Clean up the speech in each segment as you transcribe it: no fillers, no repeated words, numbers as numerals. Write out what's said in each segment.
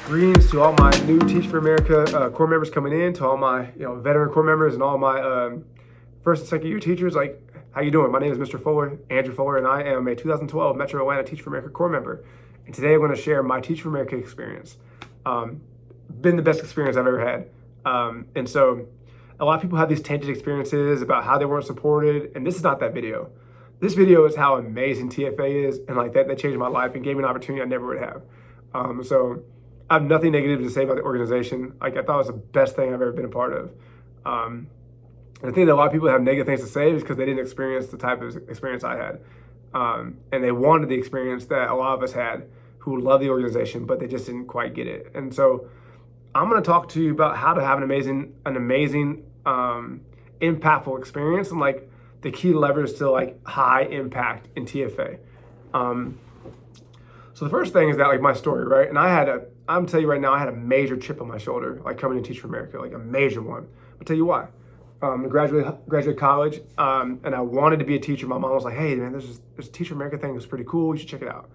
Greetings to all my new Teach for America core members coming in, to all my veteran core members and all my first and second year teachers. Like, how you doing? My name is Mr. Fuller, Andrew Fuller, and I am a 2012 Metro Atlanta Teach for America core member. And today I'm going to share my Teach for America experience. Been the best experience I've ever had. And so a lot of people have these tainted experiences about how they weren't supported, and this is not that video. This video is how amazing TFA is, and like that changed my life and gave me an opportunity I never would have. So I have nothing negative to say about the organization. Like, I thought it was the best thing I've ever been a part of. And I think that a lot of people have negative things to say is because they didn't experience the type of experience I had. And they wanted the experience that a lot of us had who love the organization, but they just didn't quite get it. And so I'm going to talk to you about how to have an amazing, impactful experience and like the key levers to like high impact in TFA. So the first thing is that like my story, right? And I'm telling you right now, I had a major chip on my shoulder, like coming to Teach for America, like a major one. I'll tell you why. I graduated college, and I wanted to be a teacher. My mom was like, "Hey, man, there's a Teach for America thing that's pretty cool. You should check it out."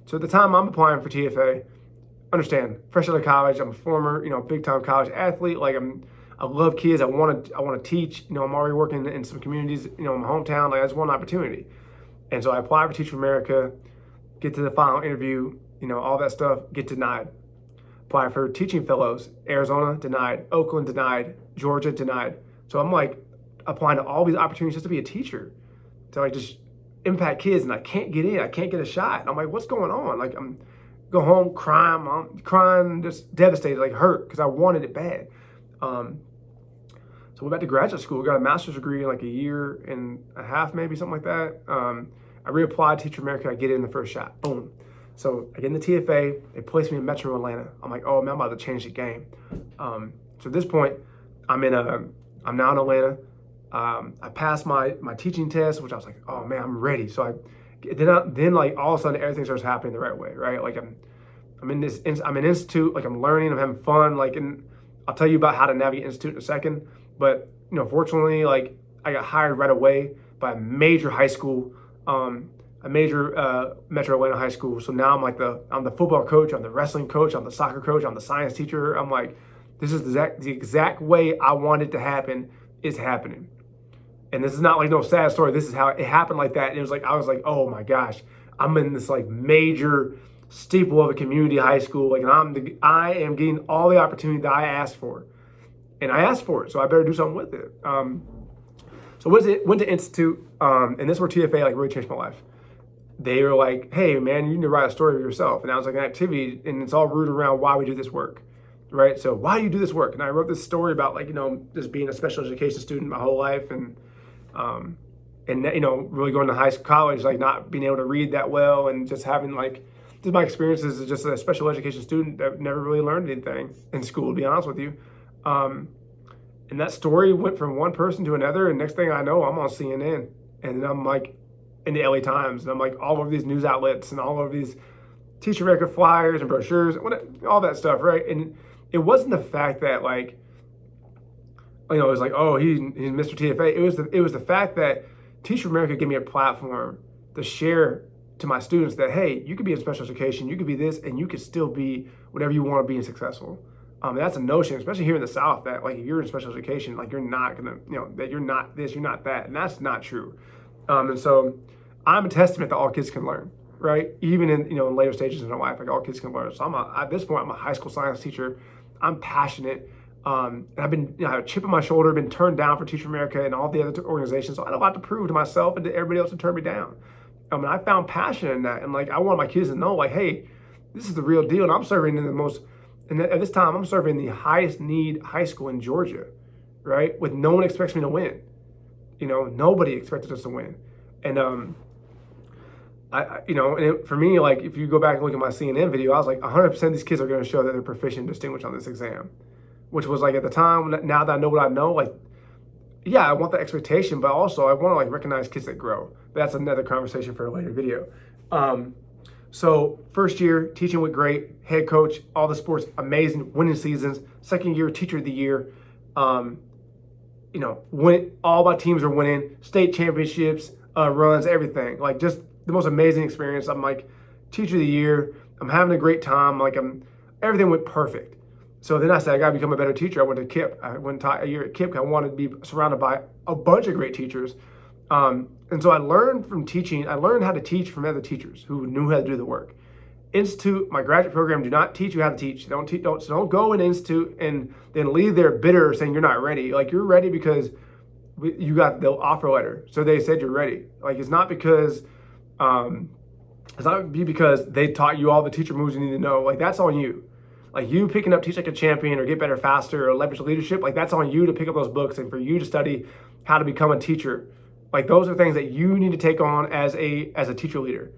So at the time, I'm applying for TFA. Understand, fresh out of college, I'm a former, big time college athlete. Like I love kids. I want to teach. I'm already working in some communities, in my hometown. Like I just want an opportunity, and so I applied for Teach for America. Get to the final interview, all that stuff, get denied. Apply for teaching fellows, Arizona denied, Oakland denied, Georgia denied. So I'm like applying to all these opportunities just to be a teacher, to like just impact kids, and I can't get in, I can't get a shot. And I'm like, what's going on? Like I'm go home crying, I'm crying, just devastated, like hurt, because I wanted it bad. So we went back to graduate school, got a master's degree in like a year and a half, maybe something like that. I reapplied to Teach for America, I get it in the first shot, boom. So I get in the TFA, they place me in Metro Atlanta. I'm like, oh man, I'm about to change the game. So at this point, I'm now in Atlanta. I passed my teaching test, which I was like, oh man, I'm ready. So then like all of a sudden everything starts happening the right way, right? Like I'm in institute, like I'm learning, I'm having fun, like, and I'll tell you about how to navigate institute in a second. But fortunately, like I got hired right away by a major high school, a major Metro Atlanta high school. So now I'm the football coach, I'm the wrestling coach, I'm the soccer coach, I'm the science teacher. I'm like, this is the exact way I want it to happen is happening. And this is not like no sad story. This is how it happened like that. And it was like, I was like, oh my gosh, I'm in this like major steeple of a community high school. Like, and I am getting all the opportunity that I asked for. And I asked for it, so I better do something with it. So went to institute, and this is where TFA like really changed my life. They were like, hey man, you need to write a story of yourself. And I was like, an activity, and it's all rooted around why we do this work, right? So why do you do this work? And I wrote this story about like, just being a special education student my whole life, and really going to college, like not being able to read that well, and just having like, just my experiences as just a special education student that never really learned anything in school, to be honest with you. And that story went from one person to another, and next thing I know, I'm on CNN, and then I'm like in the LA Times, and I'm like all over these news outlets and all over these Teach for America flyers and brochures, all that stuff, right? And it wasn't the fact that like, it was like, oh, he's Mr. TFA. It was the fact that Teach for America gave me a platform to share to my students that, hey, you could be in special education, you could be this, and you could still be whatever you want to be and successful. That's a notion, especially here in the South, that like if you're in special education, like you're not gonna, that you're not this, you're not that, and that's not true. And so I'm a testament that all kids can learn, right? Even in in later stages in their life, like all kids can learn. So at this point, I'm a high school science teacher. I'm passionate. And I've been, I have a chip on my shoulder, been turned down for Teach for America and all the other organizations. So I had a lot to prove to myself and to everybody else to turn me down. And I found passion in that, and like I want my kids to know, like, hey, this is the real deal, and I'm serving in the most. And at this time, I'm serving the highest need high school in Georgia, right? With no one expects me to win. Nobody expected us to win. And, for me, like, if you go back and look at my CNN video, I was like, 100% of these kids are going to show that they're proficient and distinguished on this exam, which was like at the time, now that I know what I know, like, yeah, I want the expectation, but also I want to like recognize kids that grow. But that's another conversation for a later video. So first year, teaching went great, head coach, all the sports, amazing, winning seasons. Second year, teacher of the year. All my teams are winning, state championships, runs, everything. Like just the most amazing experience. I'm like teacher of the year. I'm having a great time. Like everything went perfect. So then I said, I got to become a better teacher. I went to KIPP. I went and taught a year at KIPP. I wanted to be surrounded by a bunch of great teachers. And so I learned from teaching. I learned how to teach from other teachers who knew how to do the work. Institute, my graduate program, do not teach you how to teach. Don't go in institute and then leave there bitter saying you're not ready. Like, you're ready because you got the offer letter. So they said you're ready. Like, it's not because they taught you all the teacher moves you need to know. Like, that's on you. Like, you picking up Teach Like a Champion or Get Better Faster or Leverage Leadership, like, that's on you to pick up those books and for you to study how to become a teacher. Like, those are things that you need to take on as a teacher leader.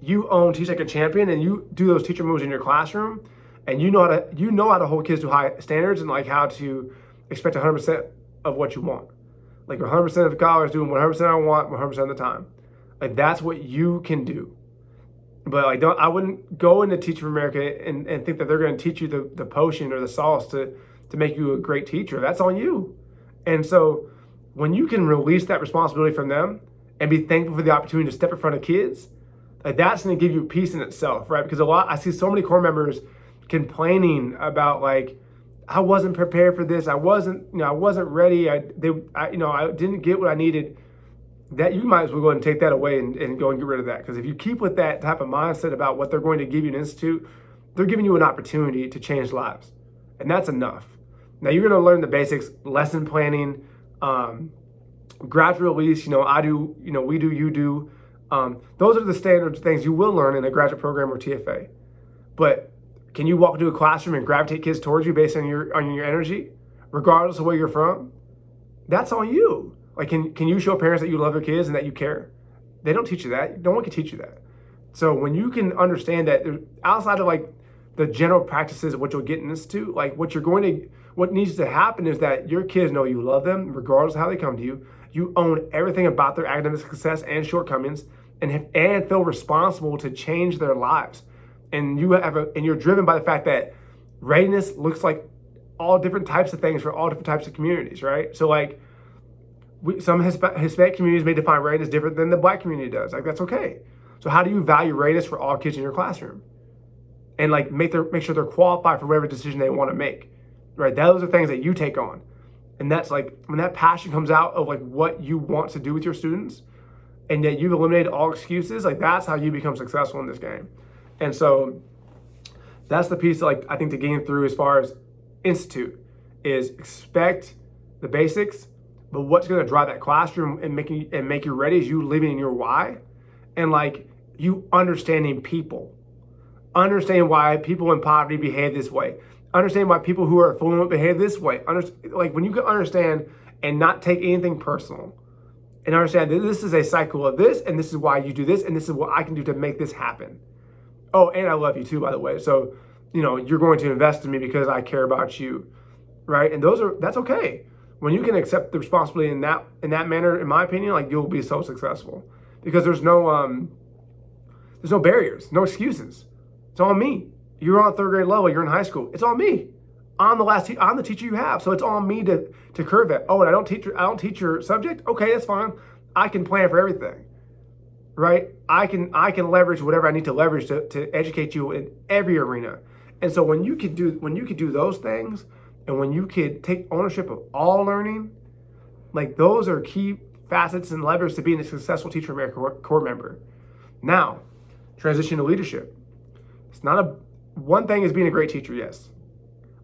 You own Teach Like a Champion and you do those teacher moves in your classroom, and you know how to hold kids to high standards and like how to expect 100% of what you want. Like, 100% of the college doing 100% I want 100% of the time. Like, that's what you can do. But like, I wouldn't go into Teach for America and think that they're going to teach you the potion or the sauce to make you a great teacher. That's on you. And so when you can release that responsibility from them and be thankful for the opportunity to step in front of kids, like, that's going to give you peace in itself, right? Because I see so many core members complaining about, like, I wasn't prepared for this. I wasn't ready. I didn't get what I needed. That you might as well go ahead and take that away and go and get rid of that. Because if you keep with that type of mindset about what they're going to give you in institute, they're giving you an opportunity to change lives. And that's enough. Now, you're going to learn the basics, lesson planning, graduate release, I do, we do, you do. Those are the standard things you will learn in a graduate program or TFA. But can you walk into a classroom and gravitate kids towards you based on your energy, regardless of where you're from? That's on you. Like, can you show parents that you love your kids and that you care? They don't teach you that. No one can teach you that. So when you can understand that outside of like the general practices of what you'll get into, like what needs to happen is that your kids know you love them regardless of how they come to you. You own everything about their academic success and shortcomings, and feel responsible to change their lives. And you're driven by the fact that readiness looks like all different types of things for all different types of communities, right? So like, some Hispanic communities may define readiness different than the Black community does. Like, that's okay. So how do you value readiness for all kids in your classroom? And like, make sure they're qualified for whatever decision they want to make, right? Those are things that you take on. And that's like, when that passion comes out of like what you want to do with your students, and that you've eliminated all excuses, like, that's how you become successful in this game. And so that's the piece, like, I think to gain through as far as institute is expect the basics, but what's going to drive that classroom and make you ready is you living in your why, and like, you understanding people, understand why people in poverty behave this way, understand why people who are affluent behave this way. Like, when you can understand and not take anything personal, and understand that this is a cycle of this, and this is why you do this, and this is what I can do to make this happen. Oh, and I love you too, by the way. So, you're going to invest in me because I care about you, right? And that's okay. When you can accept the responsibility in that manner, in my opinion, like, you'll be so successful, because there's no barriers, no excuses. It's on me. You're on third grade level. You're in high school. It's on me. I'm the teacher you have, so it's on me to curve it. Oh, and I don't teach your subject. Okay, that's fine. I can plan for everything, right? I can leverage whatever I need to leverage to educate you in every arena. And so when you could do those things, and when you could take ownership of all learning, like, those are key facets and levers to being a successful Teach for America core member. Now, transition to leadership. It's not one thing is being a great teacher, yes.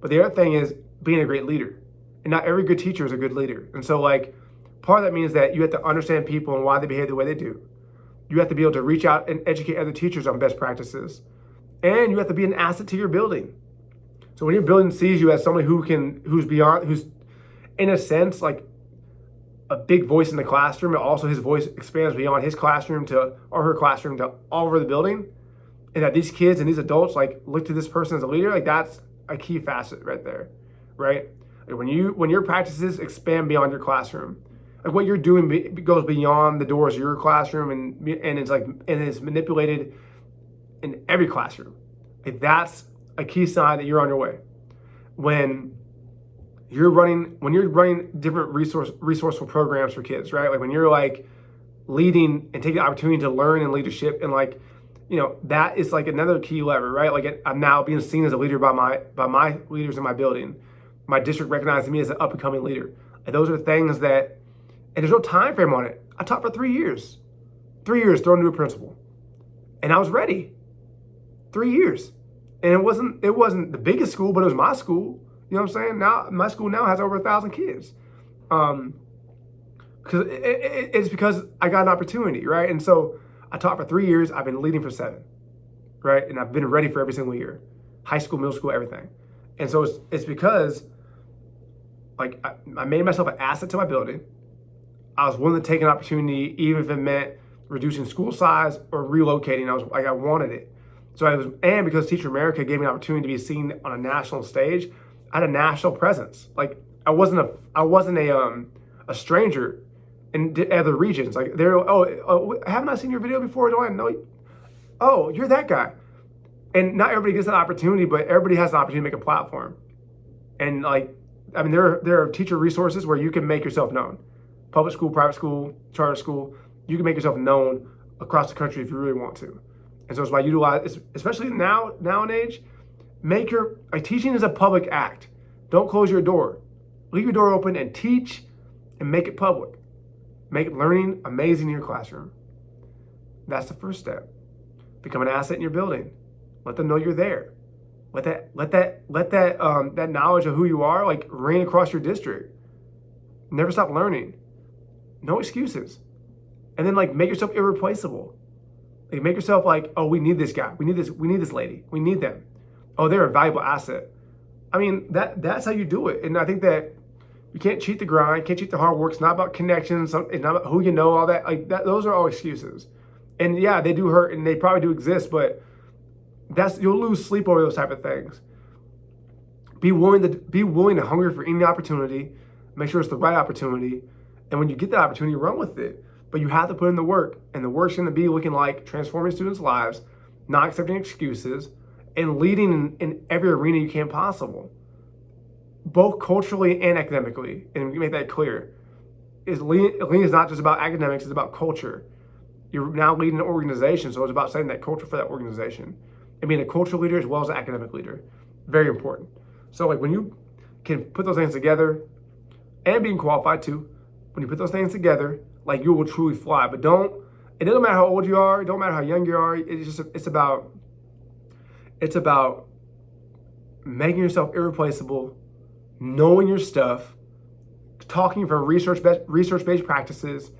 But the other thing is being a great leader. And not every good teacher is a good leader. And so, like, part of that means that you have to understand people and why they behave the way they do. You have to be able to reach out and educate other teachers on best practices. And you have to be an asset to your building. So when your building sees you as somebody who's in a sense like a big voice in the classroom, and also his voice expands beyond his classroom or her classroom to all over the building, and that these kids and these adults like look to this person as a leader, like, that's a key facet right there, right? Like, when your practices expand beyond your classroom, like, what you're doing goes beyond the doors of your classroom, and it's manipulated in every classroom. Like, that's a key sign that you're on your way. When you're running different resourceful programs for kids, right? Like, when you're like leading and taking the opportunity to learn in leadership, and like, that is like another key lever, right? Like I'm now being seen as a leader by my leaders in my building. My district recognizes me as an up and coming leader. And those are things that, and there's no time frame on it. I taught for 3 years, 3 years thrown into a principal, and I was ready. 3 years, and it wasn't the biggest school, but it was my school. You know what I'm saying? Now my school now has over 1,000 kids, because it's because I got an opportunity, right? And so I taught for 3 years. I've been leading for 7, right? And I've been ready for every single year, high school, middle school, everything. And so it's because like I made myself an asset to my building. I was willing to take an opportunity, even if it meant reducing school size or relocating. I wanted it. And because Teach for America gave me an opportunity to be seen on a national stage, I had a national presence. Like I wasn't a stranger in other regions. Like haven't I seen your video before? Don't I know you? Oh, you're that guy. And not everybody gets that opportunity, but everybody has an opportunity to make a platform. And there are teacher resources where you can make yourself known. Public school, private school, charter school, you can make yourself known across the country if you really want to. And so it's why I utilize, especially now and age, teaching is a public act. Don't close your door. Leave your door open and teach and make it public. Make learning amazing in your classroom. That's the first step. Become an asset in your building. Let them know you're there. Let that knowledge of who you are like rain across your district. Never stop learning. No excuses. And then make yourself irreplaceable. Like make yourself oh, we need this guy. We need this lady. We need them. Oh, they're a valuable asset. I mean, that's how you do it. And I think that you can't cheat the grind, can't cheat the hard work. It's not about connections. It's not about who you know, all that. Those are all excuses. And yeah, they do hurt and they probably do exist, but you'll lose sleep over those type of things. Be willing to hunger for any opportunity. Make sure it's the right opportunity. And when you get that opportunity, run with it. But you have to put in the work. And the work's going to be looking like transforming students' lives, not accepting excuses, and leading in every arena you can possible, both culturally and academically. And make that clear. Leading is not just about academics, it's about culture. You're now leading an organization, so it's about setting that culture for that organization. And being a cultural leader as well as an academic leader. Very important. So when you can put those things together, and being qualified too, when you put those things together, you will truly fly. But it doesn't matter how old you are, it don't matter how young you are, it's about making yourself irreplaceable, knowing your stuff, talking from research-based practices,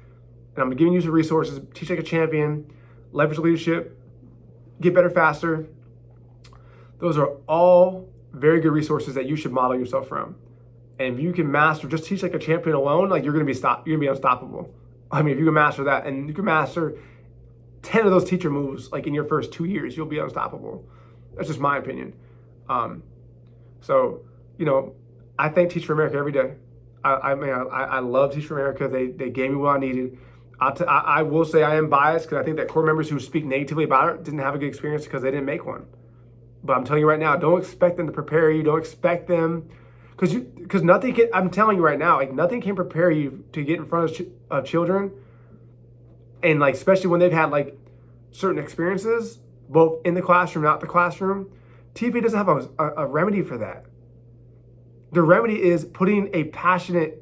and I'm giving you some resources, teach like a champion, leverage leadership, get better faster. Those are all very good resources that you should model yourself from. And if you can master, just teach like a champion alone, you're gonna be unstoppable. I mean, if you can master that, and you can master 10 of those teacher moves in your first 2 years, you'll be unstoppable. That's just my opinion. I thank Teach for America every day. I love Teach for America. They gave me what I needed. I will say I am biased because I think that core members who speak negatively about it didn't have a good experience because they didn't make one. But I'm telling you right now, don't expect them to prepare you. Don't expect them, because nothing can. I'm telling you right now, nothing can prepare you to get in front of children, and especially when they've had certain experiences, both in the classroom and out the classroom. TFA doesn't have a remedy for that. The remedy is putting a passionate,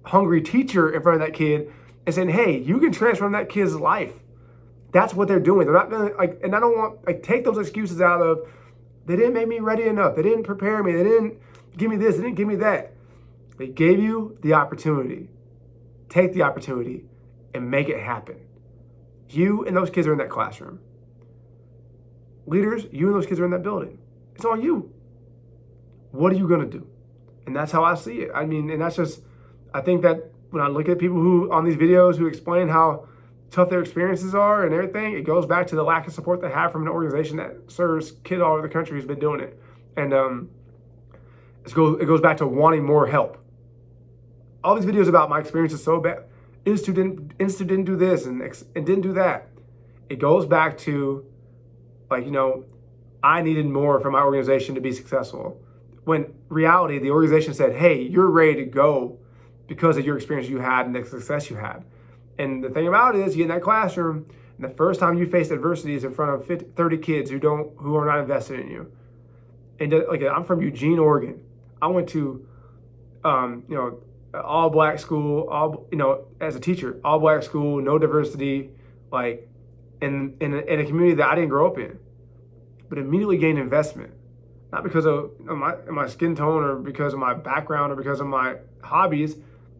hungry teacher in front of that kid and saying, hey, you can transform that kid's life. That's what they're doing. They're not going to, and I don't want, take those excuses out of, they didn't make me ready enough. They didn't prepare me. They didn't give me this. They didn't give me that. They gave you the opportunity. Take the opportunity and make it happen. You and those kids are in that classroom. Leaders, you and those kids are in that building. It's on you. What are you going to do? And that's how I see it. I mean, and that's just, I think that when I look at people who, on these videos, who explain how tough their experiences are and everything, it goes back to the lack of support they have from an organization that serves kids all over the country who's been doing it. And it goes back to wanting more help. All these videos about my experience is so bad. Institute didn't do this and didn't do that. It goes back to, I needed more from my organization to be successful. When reality, the organization said, hey, you're ready to go because of your experience you had and the success you had. And the thing about it is, you get in that classroom, And the first time you face adversity is in front of 30 kids who are not invested in you. And like, I'm from Eugene, Oregon. I went to, all black school, as a teacher, all black school, no diversity, like in a community that I didn't grow up in, but immediately gained investment, not because of my skin tone or because of my background or because of my hobbies,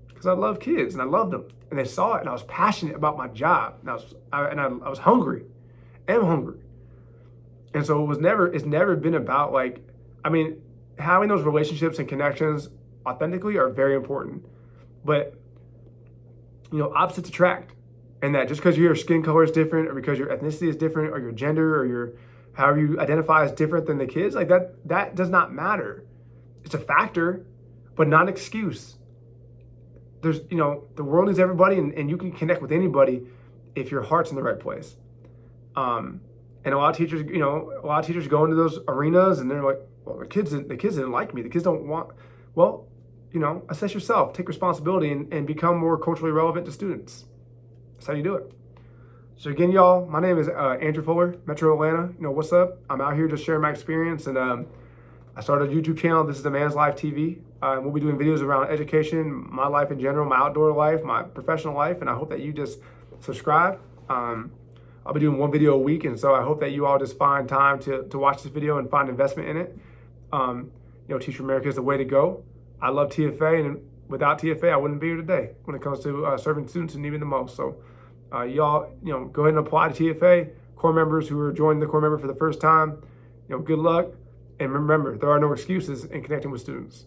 because I love kids and I loved them and they saw it and I was passionate about my job and I was hungry, am hungry, and so it's never been about having those relationships and connections authentically are very important, but opposites attract. And that just because your skin color is different or because your ethnicity is different or your gender or your however you identify is different than the kids, like that does not matter. It's a factor, but not an excuse. There's the world needs everybody, and you can connect with anybody if your heart's in the right place. And a lot of teachers go into those arenas and they're like, well, the kids didn't like me. The kids don't want. Well, assess yourself, take responsibility, and become more culturally relevant to students. That's how you do it. So again, y'all, my name is Andrew Fuller, Metro Atlanta. What's up? I'm out here just sharing my experience, and I started a YouTube channel. This is The Man's Life TV. We'll be doing videos around education, my life in general, my outdoor life, my professional life, and I hope that you just subscribe. I'll be doing one video a week, and so I hope that you all just find time to watch this video and find investment in it. Teach for America is the way to go. I love TFA, and without TFA, I wouldn't be here today when it comes to serving students who need me the most. So y'all, go ahead and apply to TFA. Core members who are joining the core member for the first time, good luck. And remember, there are no excuses in connecting with students.